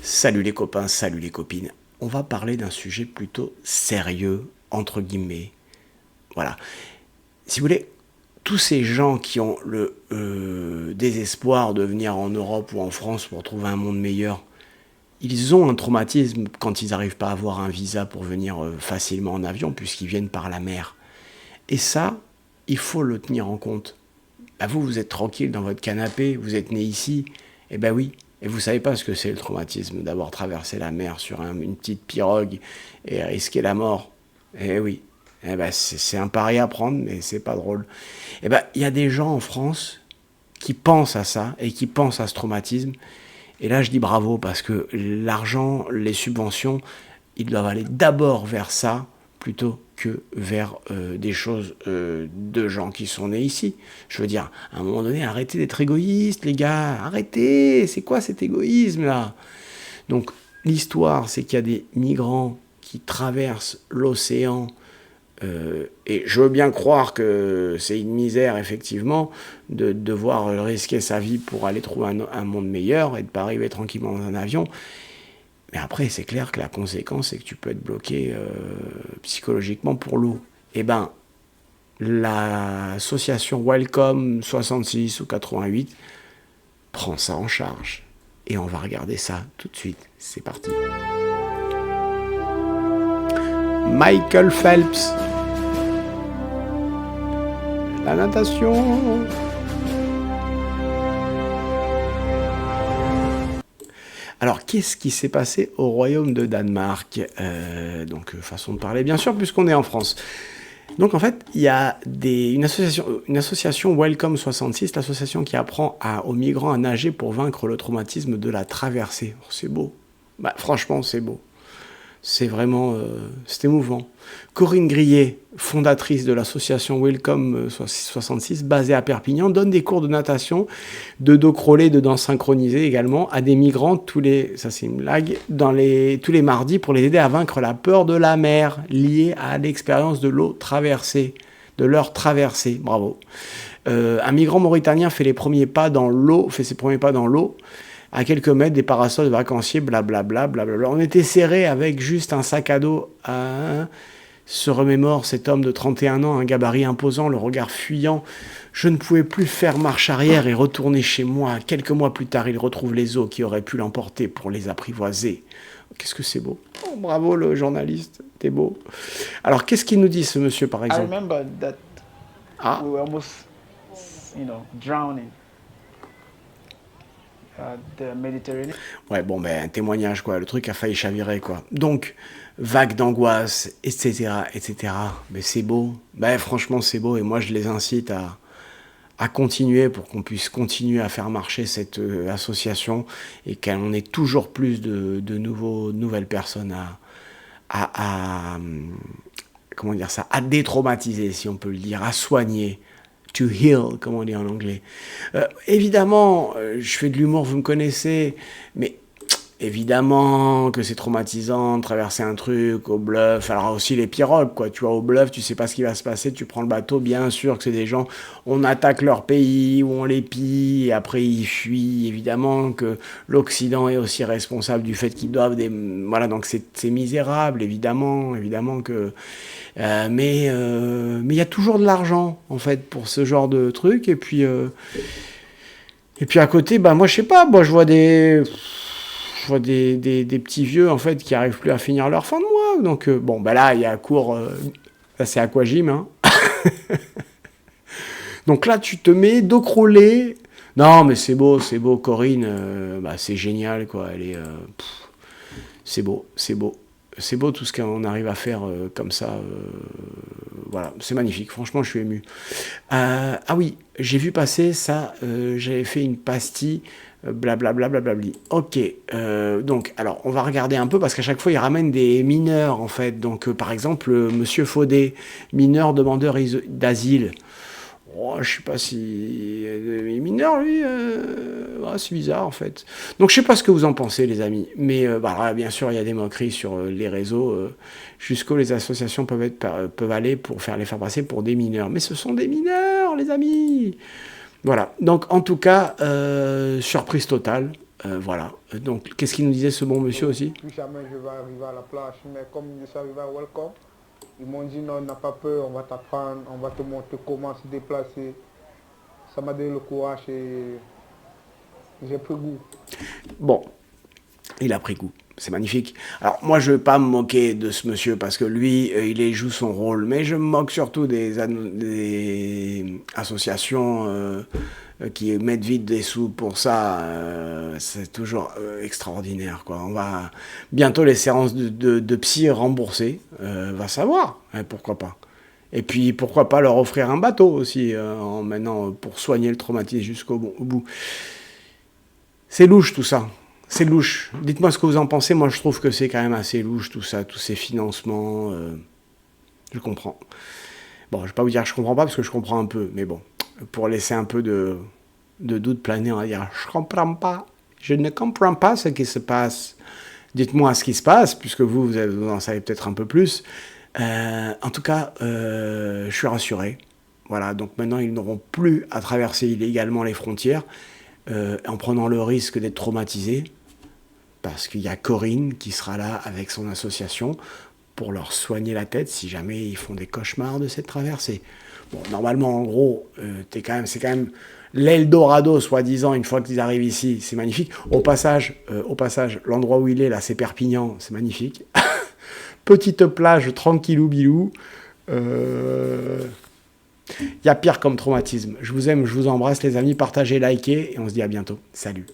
Salut les copains, salut les copines. On va parler d'un sujet plutôt sérieux, entre guillemets. Voilà. Si vous voulez, tous ces gens qui ont le désespoir de venir en Europe ou en France pour trouver un monde meilleur, ils ont un traumatisme quand ils n'arrivent pas à avoir un visa pour venir facilement en avion, puisqu'ils viennent par la mer. Et ça, il faut le tenir en compte. Bah vous, vous êtes tranquille dans votre canapé, vous êtes né ici, eh ben oui. Et vous savez pas ce que c'est le traumatisme d'avoir traversé la mer sur une petite pirogue et risquer la mort. Eh oui. Eh ben c'est un pari à prendre, mais c'est pas drôle. Eh ben il y a des gens en France qui pensent à ça et qui pensent à ce traumatisme. Et là, je dis bravo parce que l'argent, les subventions, ils doivent aller d'abord vers ça plutôt que vers des choses de gens qui sont nés ici. Je veux dire, à un moment donné, arrêtez d'être égoïstes, les gars. Arrêtez. C'est quoi cet égoïsme-là? Donc, l'histoire, c'est qu'il y a des migrants qui traversent l'océan. Et je veux bien croire que c'est une misère, effectivement, de devoir risquer sa vie pour aller trouver un monde meilleur et de ne pas arriver tranquillement dans un avion. Mais après, c'est clair que la conséquence, c'est que tu peux être bloqué psychologiquement pour l'eau. Eh ben, l'association Welcome 66 ou 88 prend ça en charge. Et on va regarder ça tout de suite. C'est parti. Michael Phelps. La natation. Alors, qu'est-ce qui s'est passé au Royaume de Danemark? Donc, façon de parler, bien sûr, puisqu'on est en France. Donc, en fait, il y a une association Welcome 66, l'association qui apprend aux migrants à nager pour vaincre le traumatisme de la traversée. Oh, c'est beau. Bah, franchement, c'est beau. C'est vraiment... c'est émouvant. Corinne Grillet, fondatrice de l'association Welcome 66, basée à Perpignan, donne des cours de natation, de dos crawlé, de danse synchronisée également, à des migrants tous les mardis pour les aider à vaincre la peur de la mer liée à l'expérience de l'eau traversée, de leur traversée. Bravo. Un migrant mauritanien fait ses premiers pas dans l'eau, à quelques mètres des parasols vacanciers, blablabla, blablabla. On était serrés avec juste un sac à dos. Se remémore cet homme de 31 ans, un gabarit imposant, le regard fuyant. Je ne pouvais plus faire marche arrière et retourner chez moi. Quelques mois plus tard, il retrouve les eaux qui auraient pu l'emporter pour les apprivoiser. Qu'est-ce que c'est beau. Oh, bravo le journaliste, t'es beau. Alors, qu'est-ce qu'il nous dit ce monsieur, par exemple? I remember that we were almost, drowning. The Mediterranean. Ouais, bon, ben, un témoignage, quoi. Le truc a failli chavirer, quoi. Donc, vague d'angoisse, etc., etc. Mais c'est beau. Ben, franchement, c'est beau. Et moi, je les incite à continuer pour qu'on puisse continuer à faire marcher cette association et qu'on ait toujours plus de nouvelles personnes comment dire ça, à détraumatiser, si on peut le dire, à soigner. To heal, comme on dit en anglais. Évidemment, je fais de l'humour, vous me connaissez, mais évidemment que c'est traumatisant de traverser un truc au bluff. Alors aussi les pirogues, quoi. Tu vois, au bluff, tu sais pas ce qui va se passer, tu prends le bateau, bien sûr que c'est des gens, on attaque leur pays, ou on les pille, et après ils fuient. Évidemment que l'Occident est aussi responsable du fait qu'ils doivent Voilà, donc c'est misérable, évidemment que... mais il y a toujours de l'argent, en fait, pour ce genre de truc. Et puis à côté, bah, moi, je sais pas, moi, je vois des petits vieux, en fait, qui arrivent plus à finir leur fin de mois. Donc, bon, bah là, il y a cours... là, c'est Aquagym, hein. Donc là, tu te mets dos crawlé. Non, mais c'est beau, Corinne. Bah, c'est génial, quoi. Elle est... c'est beau. C'est beau tout ce qu'on arrive à faire comme ça. Voilà, c'est magnifique. Franchement, je suis ému. Ah oui, j'ai vu passer ça. J'avais fait une pastille. Blablabla. Ok. Donc, alors, on va regarder un peu parce qu'à chaque fois, ils ramènent des mineurs, en fait. Donc, par exemple, Monsieur Faudet, mineur demandeur d'asile. Oh, je sais pas si... Il est mineur, lui. Ouais, c'est bizarre, en fait. Donc, je sais pas ce que vous en pensez, les amis. Mais, bien sûr, il y a des moqueries sur les réseaux. Jusqu'où les associations peuvent aller pour les faire passer pour des mineurs. Mais ce sont des mineurs, les amis. Voilà. Donc, en tout cas, surprise totale. Voilà. Donc, qu'est-ce qu'il nous disait ce bon monsieur aussi? Plus jamais je vais arriver à la plage. Mais comme je suis arrivé à Welcome, ils m'ont dit non, n'as pas peur, on va t'apprendre, on va te montrer comment se déplacer. Ça m'a donné le courage et j'ai pris goût. Bon, il a pris goût. C'est magnifique. Alors, moi, je ne vais pas me moquer de ce monsieur parce que lui, il joue son rôle. Mais je me moque surtout des associations qui mettent vite des sous pour ça. C'est toujours extraordinaire, quoi. On va bientôt les séances de psy remboursées. Va savoir. Pourquoi pas. Et puis, pourquoi pas leur offrir un bateau aussi, maintenant, pour soigner le traumatisme jusqu'au bout. C'est louche, tout ça. C'est louche. Dites-moi ce que vous en pensez. Moi, je trouve que c'est quand même assez louche, tout ça, tous ces financements. Je comprends. Bon, je ne vais pas vous dire que je comprends pas, parce que je comprends un peu. Mais bon, pour laisser un peu de doute planer, on va dire, je comprends pas. Je ne comprends pas ce qui se passe. Dites-moi ce qui se passe, puisque vous en savez peut-être un peu plus. En tout cas, je suis rassuré. Voilà, donc maintenant, ils n'auront plus à traverser illégalement les frontières. En prenant le risque d'être traumatisés, parce qu'il y a Corinne qui sera là avec son association pour leur soigner la tête si jamais ils font des cauchemars de cette traversée. Bon, normalement, en gros, c'est quand même l'Eldorado, soi-disant, une fois qu'ils arrivent ici, c'est magnifique. Au passage, l'endroit où il est, là, c'est Perpignan, c'est magnifique. Petite plage, tranquillou bilou. Il y a pire comme traumatisme. Je vous aime, je vous embrasse les amis, partagez, likez et on se dit à bientôt. Salut.